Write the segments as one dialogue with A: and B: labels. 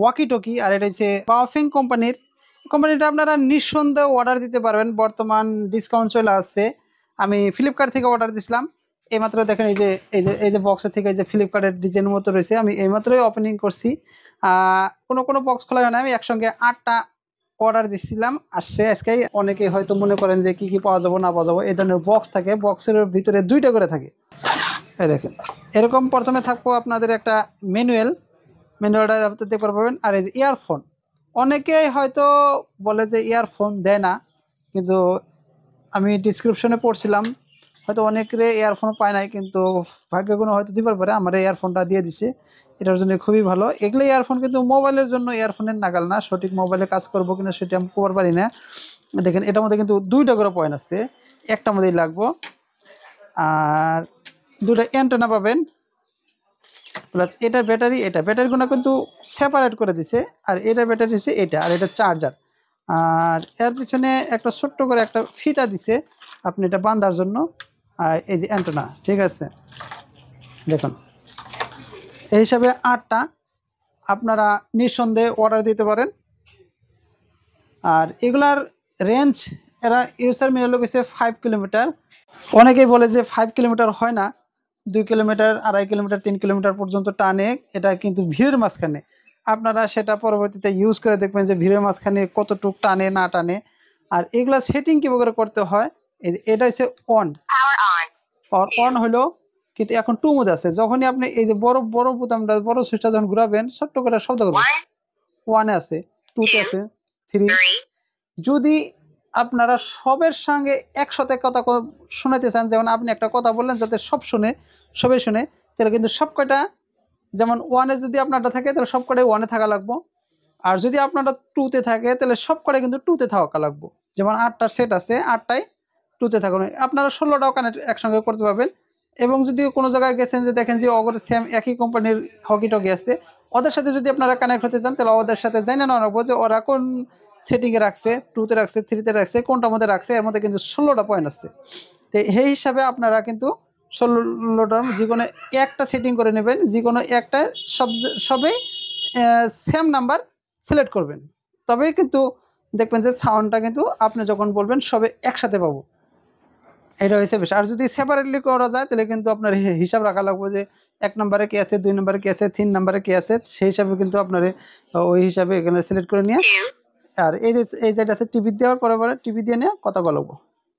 A: Walkie talkie, আর এটা হচ্ছে বাওফিং কোম্পানিটা আপনারা নিঃসন্দেহে অর্ডার দিতে পারবেন। বর্তমান ডিসকাউন্ট চলে আসছে। আমি ফ্লিপকার্ট থেকে অর্ডার দিয়েছিলাম। এইমাত্র দেখেন এই যে বক্সের থেকে এই যে ফ্লিপকার্টের ডিজাইনের মতো রয়েছে। আমি এইমাত্রই ওপেনিং করছি। কোনো বক্স খোলা হয় না। আমি একসঙ্গে 8টা অর্ডার দিচ্ছিলাম, আসছে আজকে। অনেকেই হয়তো মনে করেন যে কী কী পাওয়া যাবো না পাওয়া যাবো, এই ধরনের বক্স থাকে। বক্সের ভিতরে 2টা করে থাকে। এই দেখেন, এরকম প্রথমে থাকবো আপনাদের একটা ম্যানুয়ালটা আপনি দেখতে পারবেন। আর এই যে ইয়ারফোন, অনেকেই হয়তো বলে যে ইয়ারফোন দেয় না, কিন্তু আমি ডিসক্রিপশনে পড়ছিলাম হয়তো অনেকের ইয়ারফোন পায় নাই, কিন্তু ভাগ্যগুলো হয়তো দিবার পারে আমার ইয়ারফোনটা দিয়ে দিছে। এটার জন্য খুবই ভালো। এগুলো ইয়ারফোন কিন্তু মোবাইলের জন্য ইয়ারফোনের নাগাল না। সঠিক মোবাইলে কাজ করবো কিনা সেটা আমি করতে পারি না। দেখেন, এটার মধ্যে কিন্তু 2টা করে পয়েন্ট আছে, একটার মধ্যেই লাগবো। আর 2টা অ্যান্টেনা পাবেন, প্লাস এটার ব্যাটারিগুলো কিন্তু সেপারেট করে দিছে। আর এটার ব্যাটারি হচ্ছে এটা, আর এটা চার্জার। আর এর পিছনে একটা ছোট্ট করে একটা ফিতা দিছে আপনি এটা বাঁধার জন্য। আর এই যে অ্যান্টেনা, ঠিক আছে। দেখুন, এই হিসাবে 8টা আপনারা নিঃসন্দেহে অর্ডার দিতে পারেন। আর এগুলার রেঞ্জ এরা ইউজার মিলে গেছে 5 কিলোমিটার। অনেকেই বলে যে 5 কিলোমিটার হয় না, 2 কিলোমিটার, 2.5 কিলোমিটার, 3 কিলোমিটার পর্যন্ত টানে। এটা কিন্তু ভিড়ের মাঝখানে। আপনারা সেটা পরবর্তীতে ইউজ করে দেখবেন যে ভিড়ের মাঝখানে কতটুক টানে না টানে। আর এগুলা সেটিং কীভাবে করতে হয়, এটা হচ্ছে অন। আর অন হলো, কিন্তু এখন 2 মোড আছে। যখনই আপনি এই যে বড় বোতামটা, বড় সুইচটা যখন ঘুরাবেন, ছোট্ট করে শব্দ করবেন। 1 আছে, 2 আছে, 3। যদি আপনারা সবের সঙ্গে একসাথে কথা শোনাতে চান, যেমন আপনি একটা কথা বললেন যাতে সবাই শুনে, তাহলে কিন্তু সব কয়টা, যেমন 1-এ যদি আপনারটা থাকে তাহলে সব কটাই 1-এ থাকা লাগবো। আর যদি আপনারটা 2-তে থাকে তাহলে সব কটাই কিন্তু 2-তে থাকা লাগবো। যেমন 8টার সেট আছে, 8টাই 2-তে থাকবে। আপনারা 16টাও কানেক্ট একসঙ্গে করতে পারবেন। এবং যদি কোনো জায়গায় গেছেন যে দেখেন যে অগর সেম একই কোম্পানির হকি টকি আছে, ওদের সাথে যদি আপনারা কানেক্ট হতে চান, তাহলে ওদের সাথে জেনে নেওয়া রাখবো যে ওরা কোন সেটিংয়ে রাখছে, 2-তে রাখছে, 3-তে রাখছে, কোনটার মধ্যে রাখছে। এর মধ্যে কিন্তু 16টা পয়েন্ট আছে। তো সেই হিসাবে আপনারা কিন্তু 16টার যে কোনো একটা সেটিং করে নেবেন। যে কোনো একটা সবেই সেম নাম্বার সিলেক্ট করবেন, তবেই কিন্তু দেখবেন যে সাউন্ডটা কিন্তু আপনি যখন বলবেন সবে একসাথে পাবো। এটা হয়েছে বেশ। আর যদি সেপারেটলি করা যায় তাহলে কিন্তু আপনার হিসাব রাখা লাগবে যে 1 নম্বরে কে আছে, 2 নম্বরে কে আছে, 3 নম্বরে কে আছে। সেই হিসাবে কিন্তু আপনার ওই হিসাবে এখানে সিলেক্ট করে নিয়ে, আর এই যেটা আছে টিভি দেওয়ার পরে টিভি দিয়ে নিয়ে কথা বলবো।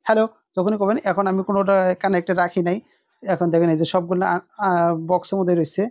A: হ্যালো যখনই করবেন। এখন আমি কোনোটা কানেক্টে রাখি নাই। এখন দেখেন এই যে সবগুলো বক্সের মধ্যে রয়েছে।